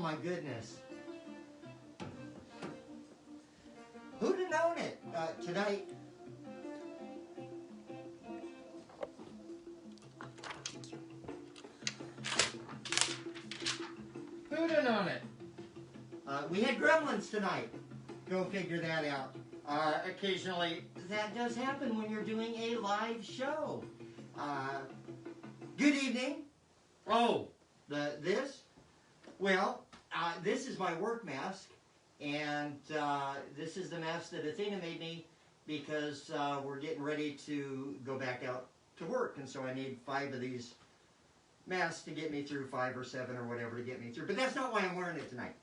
my goodness. Who'd have known it tonight? Who'd have known it? We had gremlins tonight. Go figure that out. Occasionally, that does happen when you're doing a live show. Good evening. Oh, this? Well, this is my work mask, and this is the mask that Athena made me because we're getting ready to go back out to work, and so I need 5 of these masks to get me through, 5 or 7 or whatever to get me through. But that's not why I'm wearing it tonight.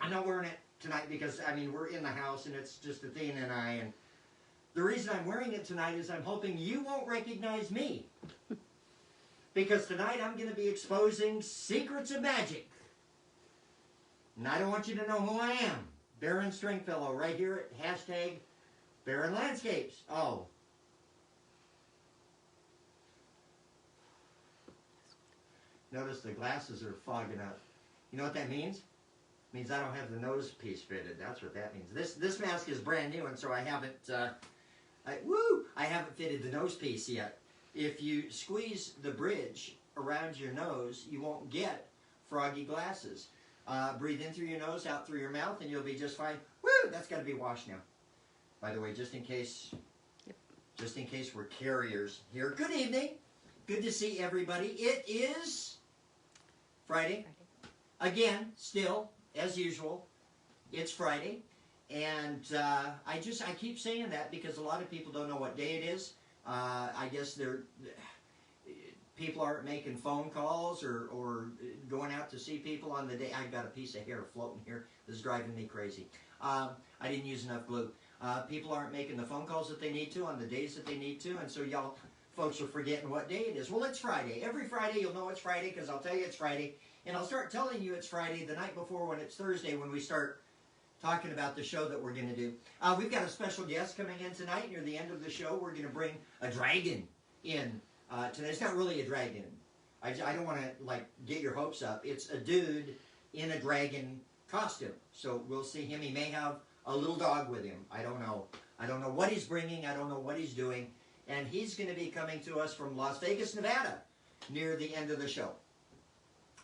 I'm not wearing it tonight because, I mean, we're in the house and it's just Athena and I, and the reason I'm wearing it tonight is I'm hoping you won't recognize me. Because tonight I'm going to be exposing secrets of magic. And I don't want you to know who I am. Barron Stringfellow, right here at hashtag Barron Landscapes. Oh. Notice the glasses are fogging up. You know what that means? It means I don't have the nose piece fitted. That's what that means. This mask is brand new, and so I haven't I haven't fitted the nose piece yet. If you squeeze the bridge around your nose, you won't get froggy glasses. Breathe in through your nose, out through your mouth, and you'll be just fine. Woo! That's got to be washed now. By the way, just in case we're carriers here. Good evening. Good to see everybody. It is Friday. Again, still, as usual, it's Friday. And I keep saying that because a lot of people don't know what day it is. I guess people aren't making phone calls or going out to see people on the day. I've got a piece of hair floating here that's driving me crazy. I didn't use enough glue. People aren't making the phone calls that they need to on the days that they need to, and so y'all folks are forgetting what day it is. Well, it's Friday. Every Friday you'll know it's Friday because I'll tell you it's Friday, and I'll start telling you it's Friday the night before when it's Thursday when we start talking about the show that we're going to do. We've got a special guest coming in tonight. Near the end of the show, we're going to bring a dragon in today. It's not really a dragon. I don't want to like get your hopes up. It's a dude in a dragon costume. So we'll see him. He may have a little dog with him. I don't know. I don't know what he's bringing. I don't know what he's doing. And he's going to be coming to us from Las Vegas, Nevada, near the end of the show.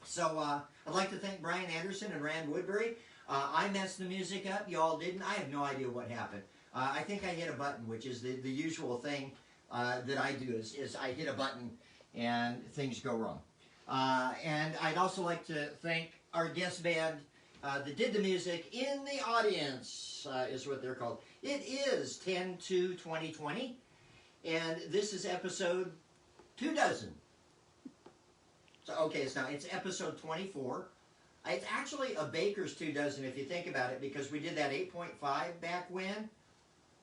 So I'd like to thank Brian Anderson and Rand Woodbury. I messed the music up. Y'all didn't. I have no idea what happened. I think I hit a button, which is the usual thing that I do is I hit a button and things go wrong. And I'd also like to thank our guest band that did the music in the audience, is what they're called. It is 10/2/2020, and this is episode 24. So, okay, it's episode 24. It's actually a baker's 24 if you think about it, because we did that 8.5 back when.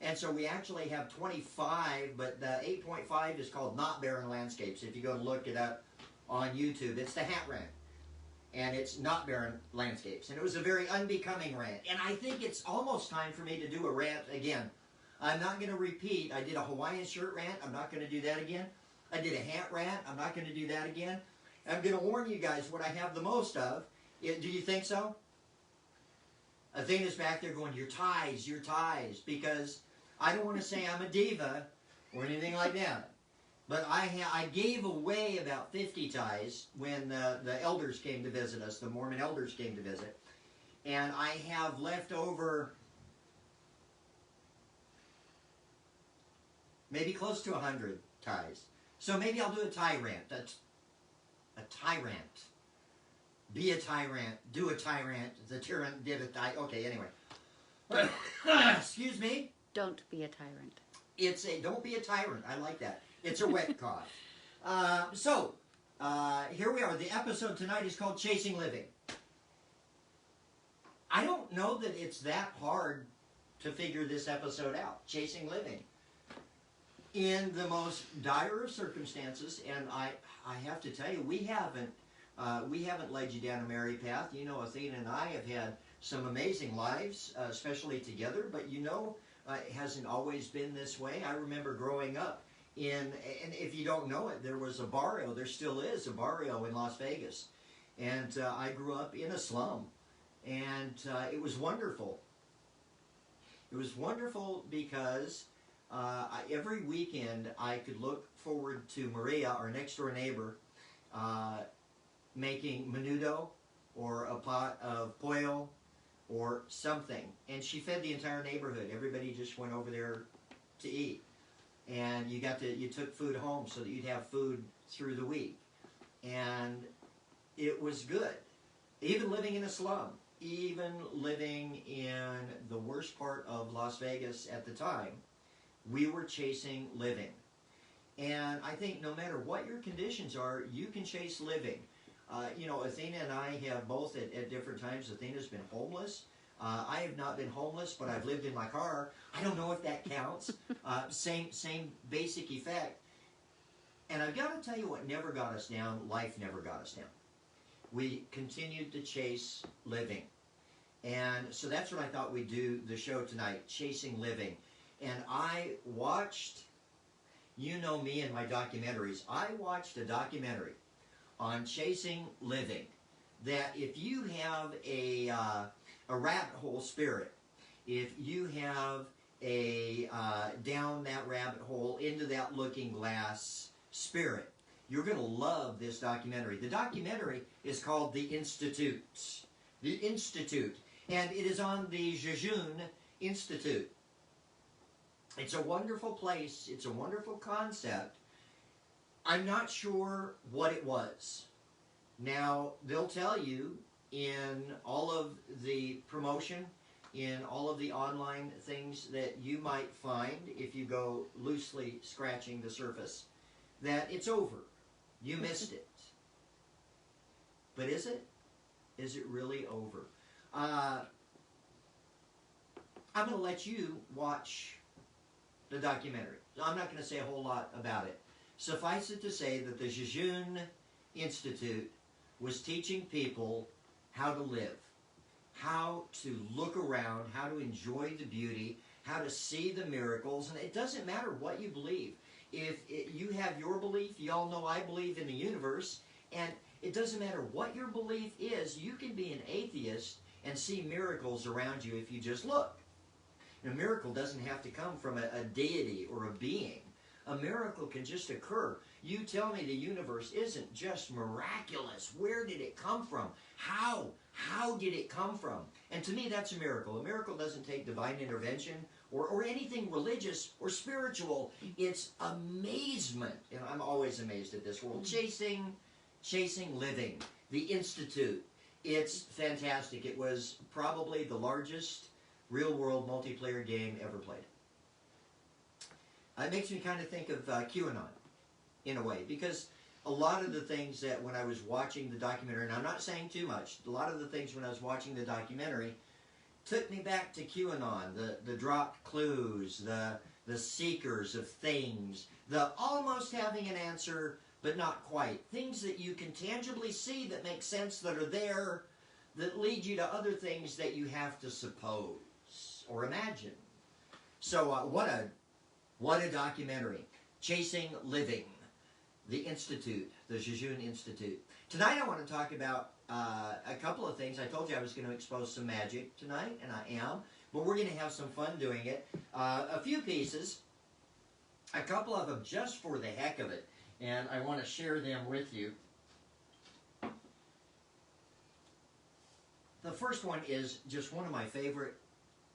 And so we actually have 25, but the 8.5 is called Not Barron Landscapes. If you go to look it up on YouTube, it's the hat rant. And it's Not Barron Landscapes. And it was a very unbecoming rant. And I think it's almost time for me to do a rant again. I'm not going to repeat. I did a Hawaiian shirt rant. I'm not going to do that again. I did a hat rant. I'm not going to do that again. I'm going to warn you guys what I have the most of. Do you think so? Athena's back there going, your ties, because I don't want to say I'm a diva or anything like that. But I gave away about 50 ties when the elders came to visit us, the Mormon elders came to visit. And I have left over maybe close to 100 ties. So maybe I'll do a tie rant. A tie rant. Be a tyrant. Do a tyrant. The tyrant did a tie. Okay, anyway. Excuse me. Don't be a tyrant. Don't be a tyrant. I like that. It's a wet cough. Here we are. The episode tonight is called Chasing Living. I don't know that it's that hard to figure this episode out. Chasing Living. In the most dire of circumstances, and I have to tell you, we haven't led you down a merry path. You know, Athena and I have had some amazing lives, especially together, but you know, it hasn't always been this way. I remember growing up and if you don't know it, there was a barrio, there still is a barrio in Las Vegas. And I grew up in a slum. And it was wonderful. It was wonderful because every weekend I could look forward to Maria, our next door neighbor, making menudo or a pot of pollo or something. And she fed the entire neighborhood. Everybody just went over there to eat. And you took food home so that you'd have food through the week. And it was good. Even living in a slum, even living in the worst part of Las Vegas at the time, we were chasing living. And I think no matter what your conditions are, you can chase living. Athena and I have both at different times. Athena's been homeless. I have not been homeless, but I've lived in my car. I don't know if that counts. Same basic effect. And I've got to tell you what never got us down. Life never got us down. We continued to chase living. And so that's what I thought we'd do the show tonight, Chasing Living. And I watched, you know me and my documentaries, I watched a documentary on chasing living, that if you have a rabbit hole spirit, if you have a down that rabbit hole, into that looking glass spirit, you're going to love this documentary. The documentary is called The Institute. The Institute. And it is on the Jejune Institute. It's a wonderful place. It's a wonderful concept. I'm not sure what it was. Now, they'll tell you in all of the promotion, in all of the online things that you might find if you go loosely scratching the surface, that it's over. You missed it. But is it? Is it really over? I'm going to let you watch the documentary. I'm not going to say a whole lot about it. Suffice it to say that the Jejune Institute was teaching people how to live, how to look around, how to enjoy the beauty, how to see the miracles. And it doesn't matter what you believe. If you have your belief, you all know I believe in the universe, and it doesn't matter what your belief is, you can be an atheist and see miracles around you if you just look. A miracle doesn't have to come from a deity or a being. A miracle can just occur. You tell me the universe isn't just miraculous. Where did it come from? How? How did it come from? And to me, that's a miracle. A miracle doesn't take divine intervention or anything religious or spiritual. It's amazement. And I'm always amazed at this world. Chasing living. The Institute. It's fantastic. It was probably the largest real-world multiplayer game ever played. It makes me kind of think of QAnon, in a way, because a lot of the things that when I was watching the documentary, and I'm not saying too much, a lot of the things when I was watching the documentary took me back to QAnon, the dropped clues, the seekers of things, the almost having an answer, but not quite. Things that you can tangibly see that make sense, that are there, that lead you to other things that you have to suppose or imagine. So what a documentary. Chasing Living. The Institute. The Jejune Institute. Tonight I want to talk about a couple of things. I told you I was going to expose some magic tonight, and I am. But we're going to have some fun doing it. A few pieces. A couple of them just for the heck of it. And I want to share them with you. The first one is just one of my favorite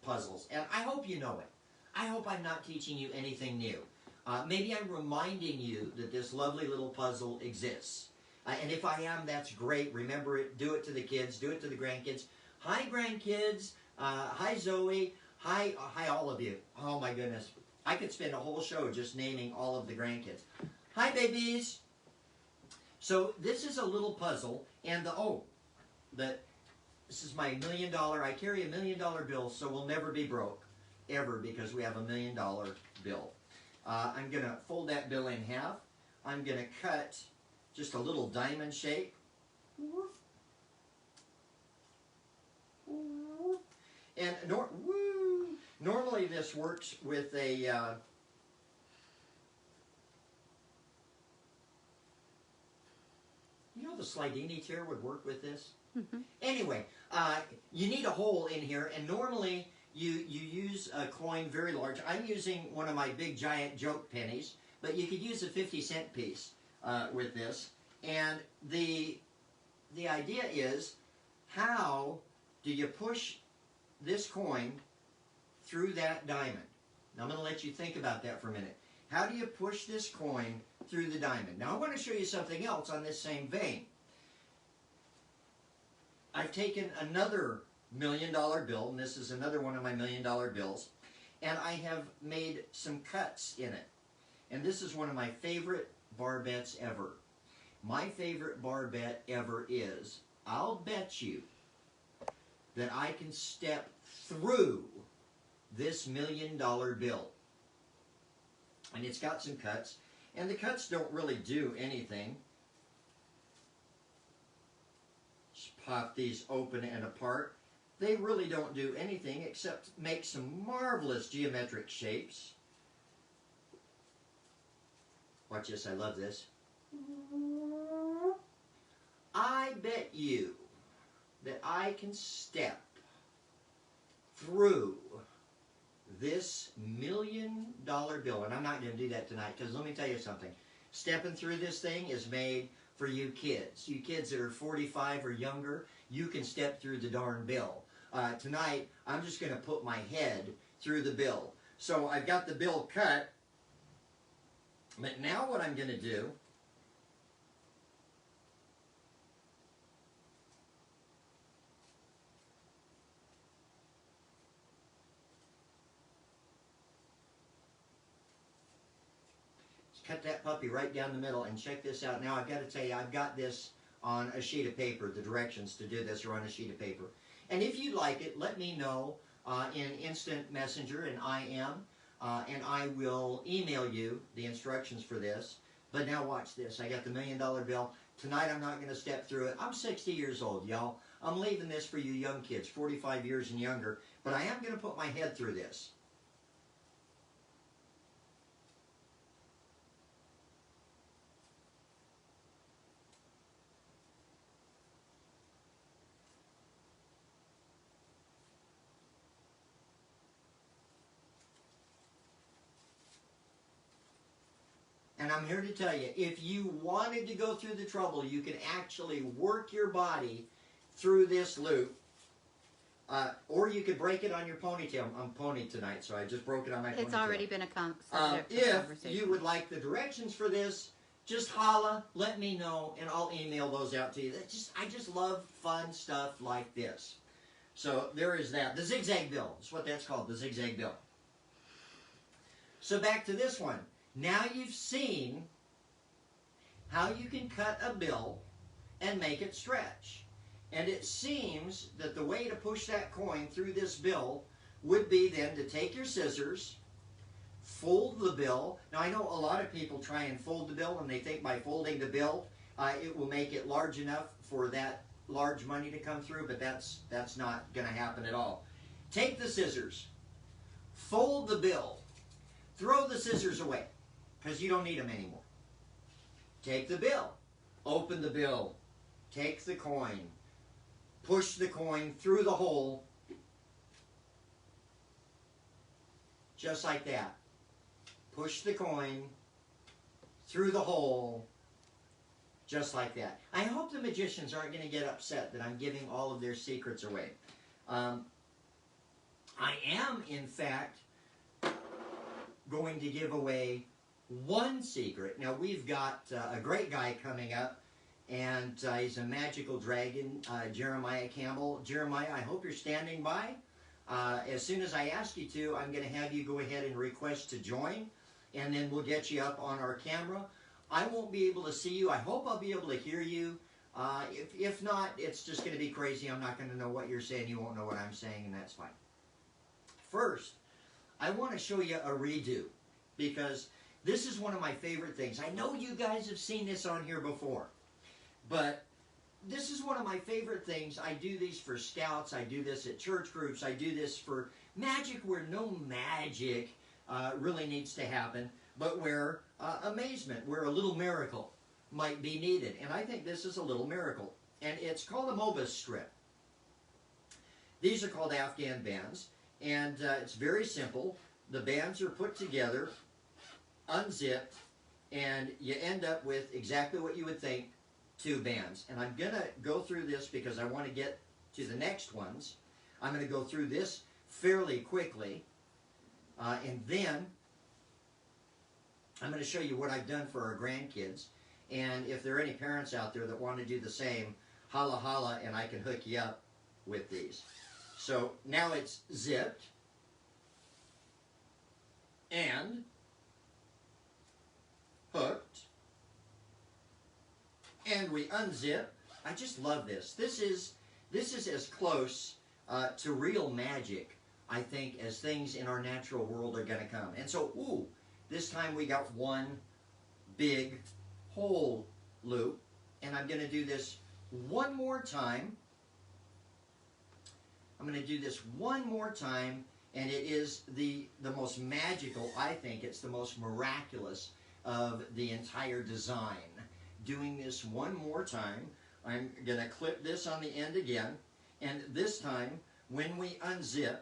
puzzles. And I hope you know it. I hope I'm not teaching you anything new. Maybe I'm reminding you that this lovely little puzzle exists. And if I am, that's great. Remember it. Do it to the kids. Do it to the grandkids. Hi, grandkids. Hi, Zoe. Hi, all of you. Oh, my goodness. I could spend a whole show just naming all of the grandkids. Hi, babies. So this is a little puzzle. And this is my $1 million. I carry $1 million bill, so we'll never be broke. Ever, because we have $1 million bill. I'm going to fold that bill in half. I'm going to cut just a little diamond shape. And normally this works with a slidini chair would work with this? Anyway, you need a hole in here, and normally you use a coin very large. I'm using one of my big giant joke pennies, but you could use a 50-cent piece with this. And the idea is, how do you push this coin through that diamond? Now I'm going to let you think about that for a minute. How do you push this coin through the diamond? Now I want to show you something else on this same vein. I've taken another $1 million bill, and this is another one of my $1 million bills, and I have made some cuts in it. And this is one of my favorite bar bets ever. My favorite bar bet ever is, I'll bet you that I can step through this $1 million bill. And it's got some cuts, and the cuts don't really do anything. Just pop these open and apart. They really don't do anything except make some marvelous geometric shapes. Watch this, I love this. I bet you that I can step through this $1 million bill. And I'm not going to do that tonight, because let me tell you something. Stepping through this thing is made for you kids. You kids that are 45 or younger, you can step through the darn bill. Tonight, I'm just going to put my head through the bill. So I've got the bill cut. But now what I'm going to do, is cut that puppy right down the middle, and check this out. Now I've got to tell you, I've got this on a sheet of paper. The directions to do this are on a sheet of paper. And if you'd like it, let me know in Instant Messenger, and and I will email you the instructions for this. But now watch this. I got the $1 million bill. Tonight I'm not going to step through it. I'm 60 years old, y'all. I'm leaving this for you young kids, 45 years and younger. But I am going to put my head through this. And I'm here to tell you, if you wanted to go through the trouble, you can actually work your body through this loop. Or you could break it on your ponytail. I'm ponied tonight, so I just broke it on my ponytail. It's already been a subject of conversation. If you would like the directions for this, just holla, let me know, and I'll email those out to you. I just love fun stuff like this. So there is that. The zigzag bill is what that's called, the zigzag bill. So back to this one. Now you've seen how you can cut a bill and make it stretch. And it seems that the way to push that coin through this bill would be then to take your scissors, fold the bill. Now I know a lot of people try and fold the bill, and they think by folding the bill it will make it large enough for that large money to come through, but that's not going to happen at all. Take the scissors, fold the bill, throw the scissors away, because you don't need them anymore. Take the bill, open the bill, take the coin, push the coin through the hole, just like that. Push the coin through the hole, just like that. I hope the magicians aren't going to get upset that I'm giving all of their secrets away. I am, in fact, going to give away one secret. Now, we've got a great guy coming up, and he's a magical dragon, Jeremiah Campbell. Jeremiah, I hope you're standing by. As soon as I ask you to, I'm going to have you go ahead and request to join, and then we'll get you up on our camera. I won't be able to see you. I hope I'll be able to hear you. If not, it's just going to be crazy. I'm not going to know what you're saying. You won't know what I'm saying, and that's fine. First, I want to show you a redo, because this is one of my favorite things. I know you guys have seen this on here before, but this is one of my favorite things. I do these for scouts. I do this at church groups. I do this for magic where no magic really needs to happen, but where amazement, where a little miracle might be needed. And I think this is a little miracle. And it's called a Mobus strip. These are called Afghan bands. And it's very simple. The bands are put together, unzipped, and you end up with exactly what you would think, 2 bands. And I'm going to go through this because I want to get to the next ones. I'm going to go through this fairly quickly. And then I'm going to show you what I've done for our grandkids. And if there are any parents out there that want to do the same, holla holla, and I can hook you up with these. So now it's zipped. And hooked. And we unzip. I just love this. This is as close to real magic, I think, as things in our natural world are going to come. And so, ooh, this time we got one big whole loop. And I'm going to do this one more time. I'm going to do this one more time. And it is the most magical, I think. It's the most miraculous of the entire design. Doing this one more time. I'm going to clip this on the end again. And this time, when we unzip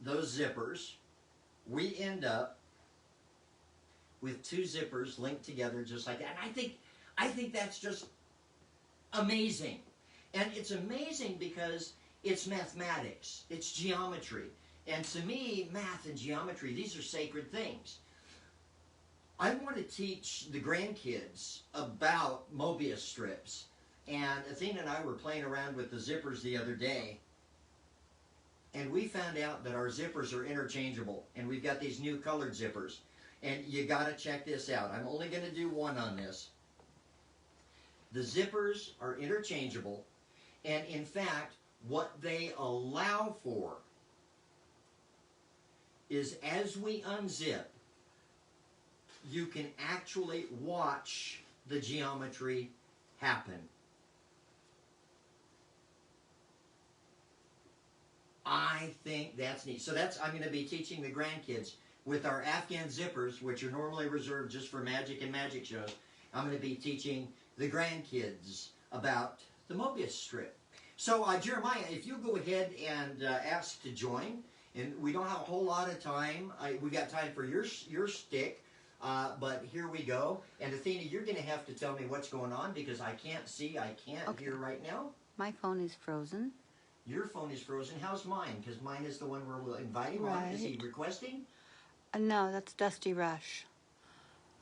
those zippers, we end up with 2 zippers linked together just like that. And I think that's just amazing. And it's amazing because it's mathematics. It's geometry. And to me, math and geometry, these are sacred things. I want to teach the grandkids about Mobius strips. And Athena and I were playing around with the zippers the other day. And we found out that our zippers are interchangeable. And we've got these new colored zippers. And you got to check this out. I'm only going to do one on this. The zippers are interchangeable. And in fact, what they allow for is as we unzip, you can actually watch the geometry happen. I think that's neat. So I'm going to be teaching the grandkids with our Afghan zippers, which are normally reserved just for magic and magic shows. I'm going to be teaching the grandkids about the Mobius strip. So Jeremiah, if you go ahead and ask to join, and we don't have a whole lot of time. We've got time for your stick, but here we go. And Athena, you're going to have to tell me what's going on because I can't see, I can't hear right now. My phone is frozen. Your phone is frozen. How's mine? Because mine is the one we're inviting on. Is he requesting? No, that's Dusty Rush.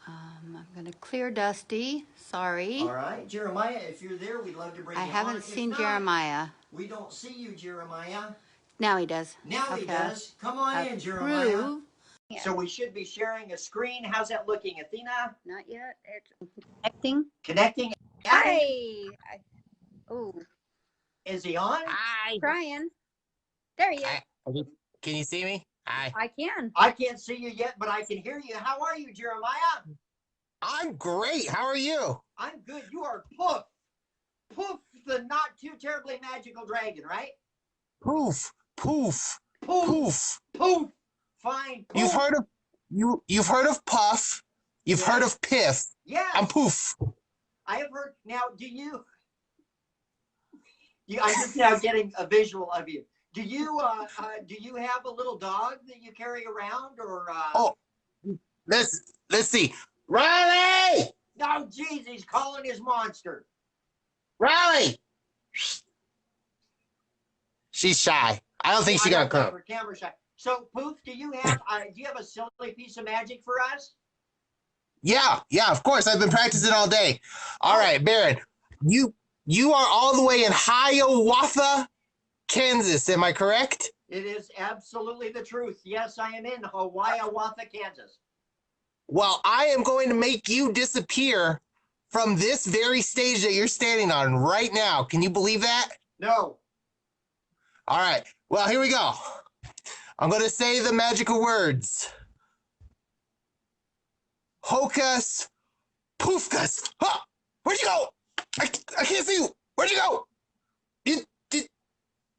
I'm going to clear Dusty. Sorry. All right. Jeremiah, if you're there, we'd love to bring you on. I haven't seen Jeremiah. We don't see you, Jeremiah. Now he does. Now he does. Come on in, Jeremiah. Yeah. So we should be sharing a screen. How's that looking, Athena? Not yet. It's connecting. Connecting. Hi. Oh. Is he on? Hi. Trying. There he is. Hi. Can you see me? Hi. I can. I can't see you yet, but I can hear you. How are you, Jeremiah? I'm great. How are you? I'm good. You are Poof. Poof, the not too terribly magical dragon, right? Poof. Poof. Poof. Poof. Poof. Fine. Poof. You've heard of Puff. You've heard of Piff. Yeah. I'm Poof. I have heard. Now, I'm just now getting a visual of you. Do you have a little dog that you carry around, or? Oh, let's see. Riley! Oh, geez, he's calling his monster. Riley! She's shy. I don't think she's gonna come. Her camera shy. So, Poof, do you have a silly piece of magic for us? Yeah, of course. I've been practicing all day. All right, Barron, you are all the way in Hiawatha, Kansas. Am I correct? It is absolutely the truth. Yes, I am in Hiawatha, Kansas. Well, I am going to make you disappear from this very stage that you're standing on right now. Can you believe that? No. All right. Well, here we go. I'm going to say the magical words. Hocus poofcus. Huh! Where'd you go? I can't see you. Where'd you go?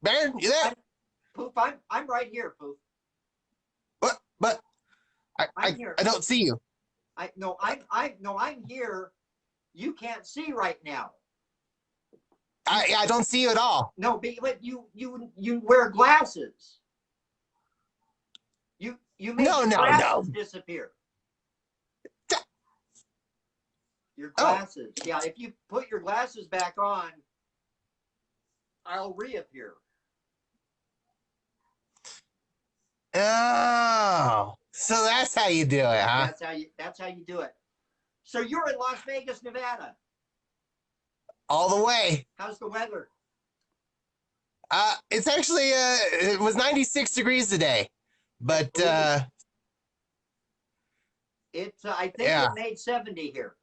Barron, you there? Poof, I'm right here, Poof. What? But I don't see you. I'm here. You can't see right now. I don't see you at all. No, but you wear glasses. You made No, your no, no. glasses disappear. Your Oh. glasses. Yeah, if you put your glasses back on, I'll reappear. Oh, so that's how you do it, huh? That's how you do it. So you're in Las Vegas, Nevada. All the way. How's the weather? It's actually it was 96 degrees today, but I think yeah. it made 70 here.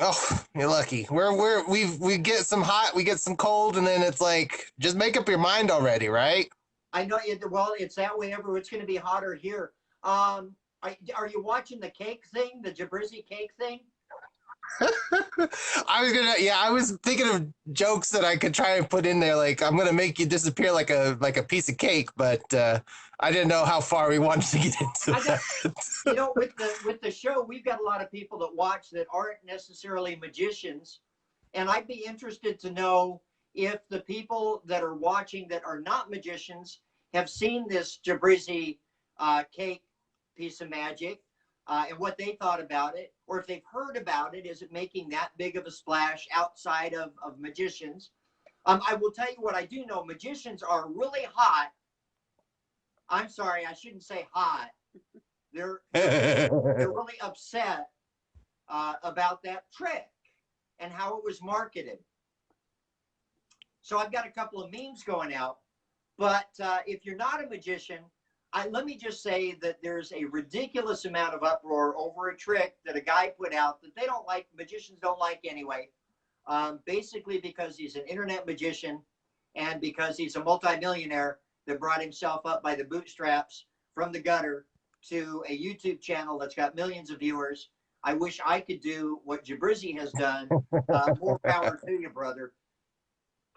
Oh, you're lucky. We get some hot, we get some cold, and then it's like just make up your mind already, right? I know it. Well, it's that way everywhere. It's going to be hotter here. Are you watching the cake thing, the Jabrizi cake thing? I was thinking of jokes that I could try and put in there, like I'm gonna make you disappear like a piece of cake, but I didn't know how far we wanted to get into that. With the show, we've got a lot of people that watch that aren't necessarily magicians, and I'd be interested to know if the people that are watching that are not magicians have seen this Jabrizi cake piece of magic. And what they thought about it, or if they've heard about it, is it making that big of a splash outside of magicians? I will tell you what I do know. Magicians are really hot. I'm sorry, I shouldn't say hot. They're really upset about that trick and how it was marketed. So I've got a couple of memes going out. But if you're not a magician, let me just say that there's a ridiculous amount of uproar over a trick that a guy put out that they don't like, magicians don't like anyway, basically because he's an internet magician and because he's a multimillionaire that brought himself up by the bootstraps from the gutter to a YouTube channel that's got millions of viewers. I wish I could do what Jabrizi has done. More power to you, brother.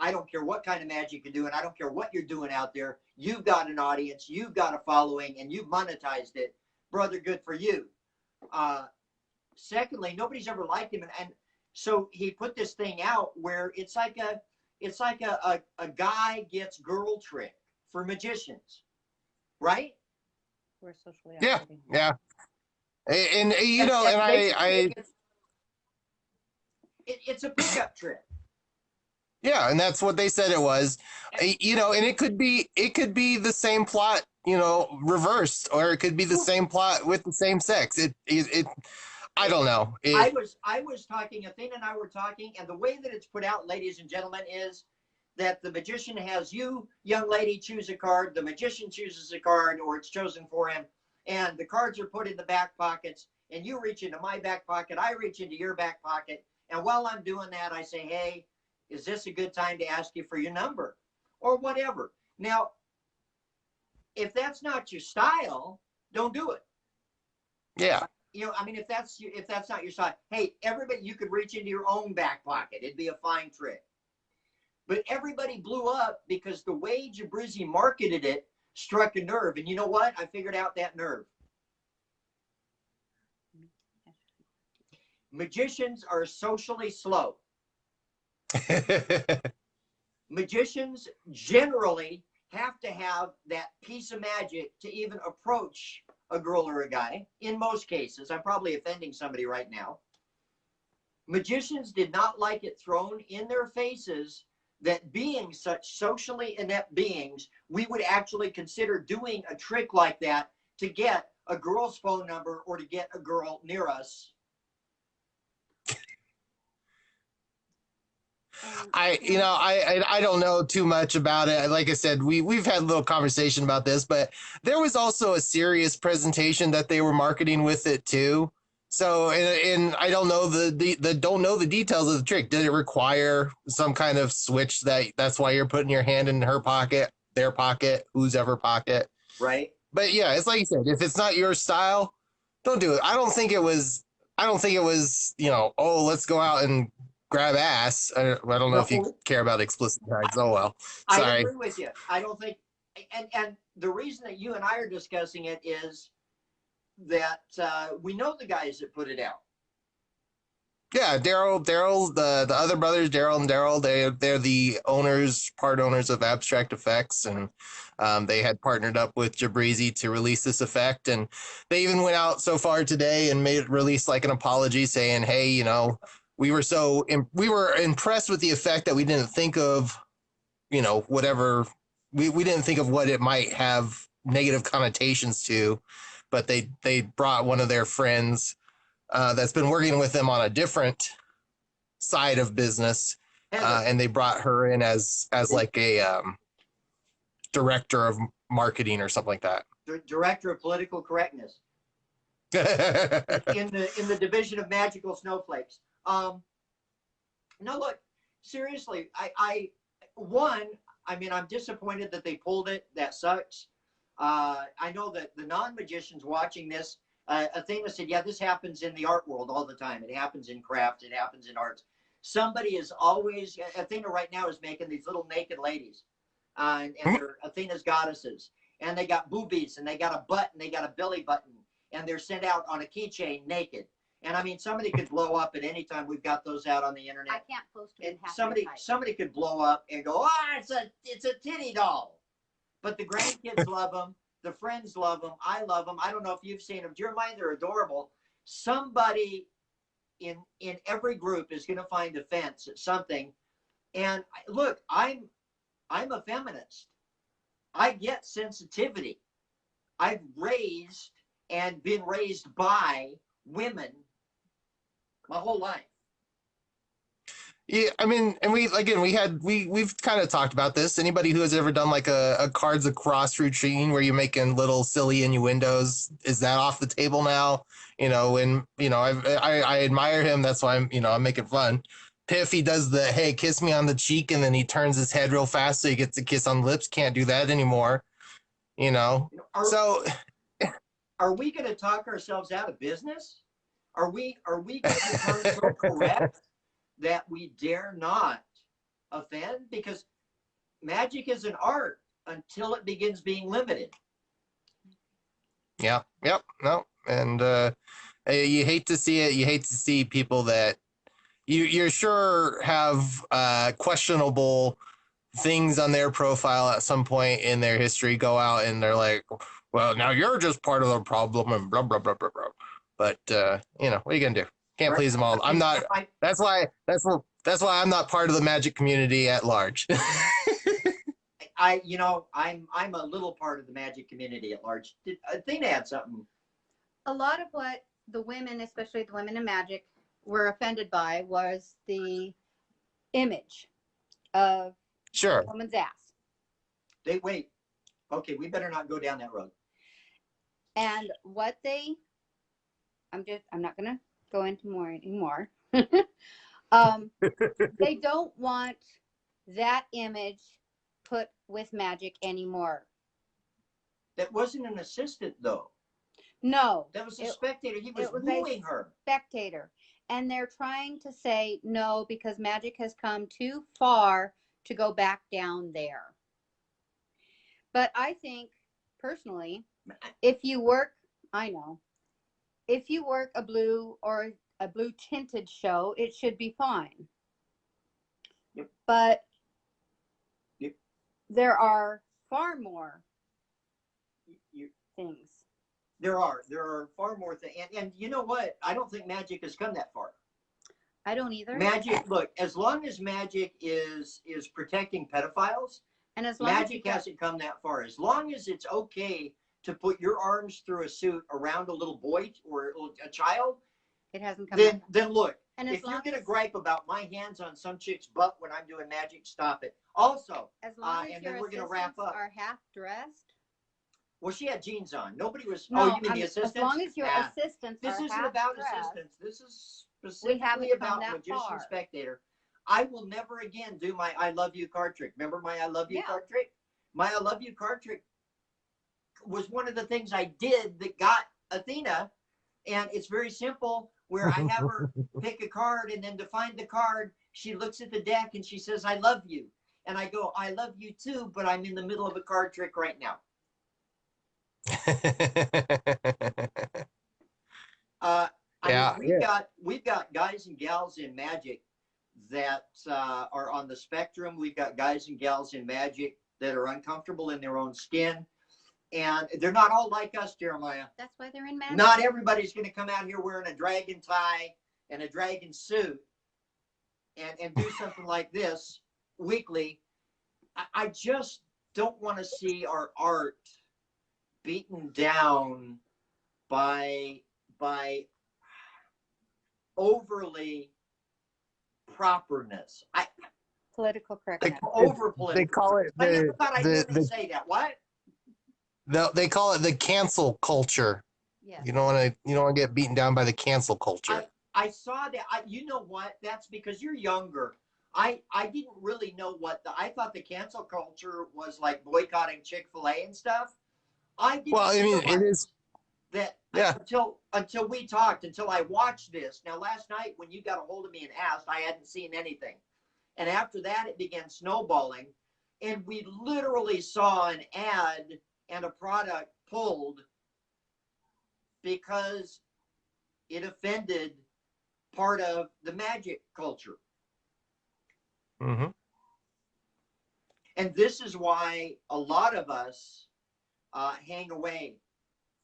I don't care what kind of magic you're doing. I don't care what you're doing out there. You've got an audience. You've got a following, and you've monetized it. Brother, good for you. Secondly, nobody's ever liked him. And so he put this thing out where it's like a guy gets girl trick for magicians, right? We're socially Yeah, awkward. yeah. And you know, and it's a pickup trick. Yeah, and that's what they said it was. You know, and it could be the same plot, you know, reversed, or it could be the same plot with the same sex. It I don't know. I was talking, Athena and I were talking, and the way that it's put out, ladies and gentlemen, is that the magician has you, young lady, choose a card, the magician chooses a card, or it's chosen for him, and the cards are put in the back pockets, and you reach into my back pocket, I reach into your back pocket, and while I'm doing that, I say, hey, is this a good time to ask you for your number or whatever? Now, if that's not your style, don't do it. Yeah. You know, I mean, if that's not your style, hey, everybody, you could reach into your own back pocket. It'd be a fine trick. But everybody blew up because the way Jabrizi marketed it struck a nerve. And you know what? I figured out that nerve. Magicians are socially slow. Magicians generally have to have that piece of magic to even approach a girl or a guy. In most cases, I'm probably offending somebody right now. Magicians did not like it thrown in their faces that being such socially inept beings, we would actually consider doing a trick like that to get a girl's phone number or to get a girl near us. I don't know too much about it. Like I said, we've had a little conversation about this, but there was also a serious presentation that they were marketing with it too. So, and I don't know don't know the details of the trick. Did it require some kind of switch that's why you're putting your hand in her pocket, their pocket, whose ever pocket? Right. But yeah, it's like you said, if it's not your style, don't do it. I don't think it was, you know, oh, let's go out and grab ass. I don't know if you care about explicit tags. Oh, well. Sorry. I agree with you. I don't think, and the reason that you and I are discussing it is that we know the guys that put it out. Yeah, Daryl, the other brothers, Daryl and Daryl, they're the part owners of Abstract Effects, and they had partnered up with Jabrizi to release this effect, and they even went out so far today and released like an apology saying, hey, you know, we were impressed with the effect that we didn't think of, you know, whatever we didn't think of what it might have negative connotations to, but they brought one of their friends that's been working with them on a different side of business, and they brought her in as like a director of marketing or something like that. Director of political correctness in the division of magical snowflakes. No, look, seriously, I mean, I'm disappointed that they pulled it. That sucks. I know that the non-magicians watching this, Athena said, yeah, this happens in the art world all the time. It happens in craft. It happens in arts. Somebody is always, Athena right now is making these little naked ladies, and they're Athena's goddesses. And they got boobies, and they got a butt, and they got a belly button, and they're sent out on a keychain naked. And I mean, somebody could blow up at any time. We've got those out on the internet. I can't post them. Somebody could blow up and go, it's a titty doll. But the grandkids love them. The friends love them. I love them. I don't know if you've seen them. Jeremiah, they're adorable. Somebody in every group is going to find offense at something. And look, I'm a feminist. I get sensitivity. I've raised and been raised by women my whole life. Yeah, I mean, and we've kind of talked about this. Anybody who has ever done like a Cards Across routine where you're making little silly innuendos, is that off the table now? You know, and you know, I admire him. That's why I'm making fun. Piff, he does the, hey, kiss me on the cheek, and then he turns his head real fast so he gets a kiss on the lips. Can't do that anymore. You know, are we going to talk ourselves out of business? Are we going to become so correct that we dare not offend? Because magic is an art until it begins being limited. Yeah. Yep. No. And you hate to see it. You hate to see people that you're sure have questionable things on their profile at some point in their history go out and they're like, well, now you're just part of the problem and blah, blah, blah, blah, blah. But, you know, what are you going to do? Can't please them all. I'm not, that's why I'm not part of the magic community at large. I'm a little part of the magic community at large. Athena had something. A lot of what the women, especially the women in magic, were offended by was the image of Sure. a woman's ass. Wait. Okay, we better not go down that road. And what I'm not going to go into more anymore. They don't want that image put with magic anymore. That wasn't an assistant, though. No. That was a spectator. He was wooing her. Spectator. And they're trying to say no because magic has come too far to go back down there. But I think, personally, if you work a blue or a blue tinted show, it should be fine. Yep. But yep. There are far more things. There are far more things. And you know what? I don't think magic has come that far. I don't either. Magic, look, as long as magic is protecting pedophiles, and as long magic hasn't come that far. As long as it's okay to put your arms through a suit around a little boy or a child, it hasn't come. Then look, and if you're gonna gripe about my hands on some chick's butt when I'm doing magic, stop it. Also, as long as your assistants are half dressed. Well, she had jeans on. Nobody was. No, you mean the assistants? As long as your assistants this are isn't half about dressed, assistants. This is specifically about magician spectator. I will never again do my I love you card trick. Remember my I love you card trick? My I love you card trick was one of the things I did that got Athena, and it's very simple. Where I have her pick a card, and then to find the card, she looks at the deck and she says, "I love you," and I go, "I love you too," but I'm in the middle of a card trick right now. I mean, Yeah, yeah. we've got guys and gals in magic that are on the spectrum. We've got guys and gals in magic that are uncomfortable in their own skin, and they're not all like us, Jeremiah. That's why they're in magic. Not everybody's going to come out here wearing a dragon tie and a dragon suit and do something like this weekly. I just don't want to see our art beaten down by overly properness. Political correctness. Over They political. call it I never thought I'd hear the, they say that. What? they call it the cancel culture. Yeah. You don't want to get beaten down by the cancel culture. I saw that. You know what? That's because you're younger. I didn't really know I thought the cancel culture was like boycotting Chick-fil-A and stuff. I didn't Well, I mean, it realize is. that Yeah. until we talked, until I watched this. Now, last night when you got a hold of me and asked, I hadn't seen anything. And after that, it began snowballing. And we literally saw an ad and a product pulled because it offended part of the magic culture. Mm-hmm. And this is why a lot of us hang away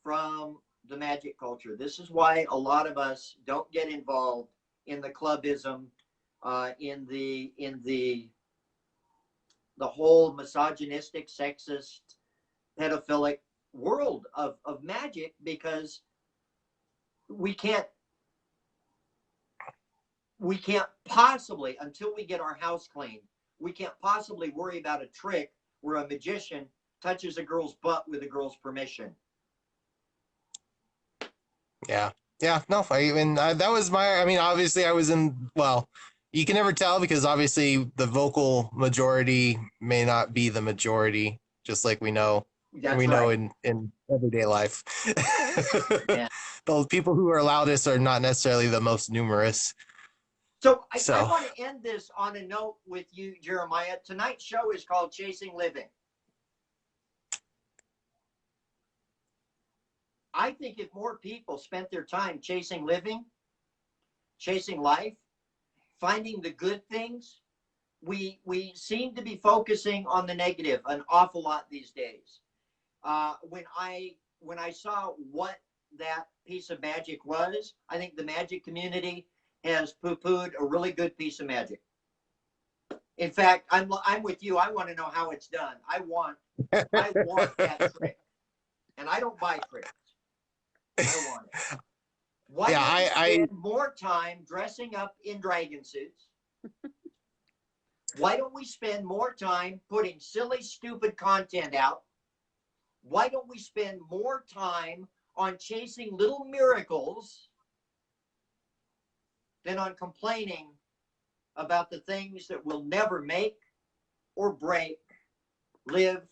from the magic culture. This is why a lot of us don't get involved in the clubism, in the whole misogynistic, sexist, pedophilic world of magic, because we can't possibly, until we get our house clean, we can't possibly worry about a trick where a magician touches a girl's butt with a girl's permission. Yeah. Yeah. No, that was I mean, obviously I was well, you can never tell because obviously the vocal majority may not be the majority, just like we know. That's know right. in everyday life. Yeah. The people who are loudest are not necessarily the most numerous. So I want to end this on a note with you, Jeremiah. Tonight's show is called Chasing Living. I think if more people spent their time chasing living, chasing life, finding the good things, we seem to be focusing on the negative an awful lot these days. When I saw what that piece of magic was, I think the magic community has poo-pooed a really good piece of magic. In fact, I'm with you. I want to know how it's done. I want that trick, and I don't buy tricks. I want it. Why don't we spend more time dressing up in dragon suits? Why don't we spend more time putting silly, stupid content out? Why don't we spend more time on chasing little miracles than on complaining about the things that will never make or break, live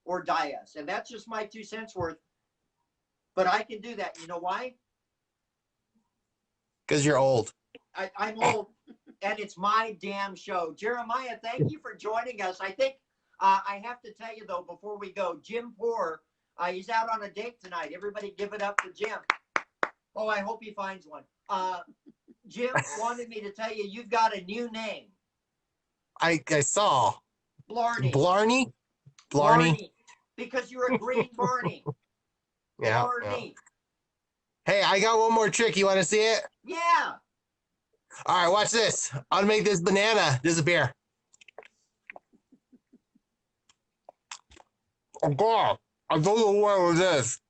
or die us? And that's just my 2 cents worth. But I can do that. You know why? Because you're old. I'm old, and it's my damn show. Jeremiah, thank you for joining us. I think I have to tell you, though, before we go, Jim Poor, he's out on a date tonight. Everybody give it up for Jim. Oh, I hope he finds one. Jim wanted me to tell you, you've got a new name. I saw. Blarney. Blarney? Blarney. Because you're a green Barney. Yeah, Blarney. Yeah. Hey, I got one more trick. You want to see it? Yeah. All right, watch this. I'll make this banana disappear. Oh, God. I don't know what it is.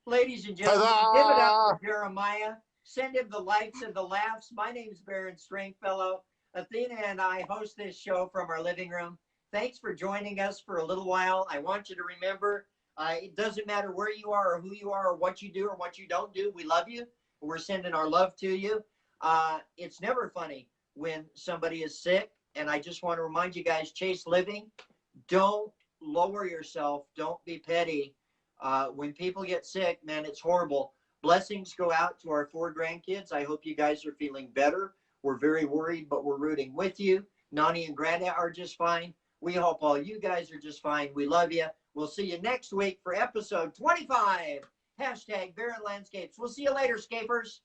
Ladies and gentlemen, give it up for Jeremiah. Send him the likes and the laughs. My name's Barron Stringfellow. Athena and I host this show from our living room. Thanks for joining us for a little while. I want you to remember, it doesn't matter where you are or who you are or what you do or what you don't do. We love you. We're sending our love to you. It's never funny when somebody is sick. And I just want to remind you guys, chase living. Don't lower yourself. Don't be petty. When people get sick, man, it's horrible. Blessings go out to our 4 grandkids. I hope you guys are feeling better. We're very worried, but we're rooting with you. Nani and Granda are just fine. We hope all you guys are just fine. We love you. We'll see you next week for episode 25. Hashtag Barron Landscapes. We'll see you later, scapers.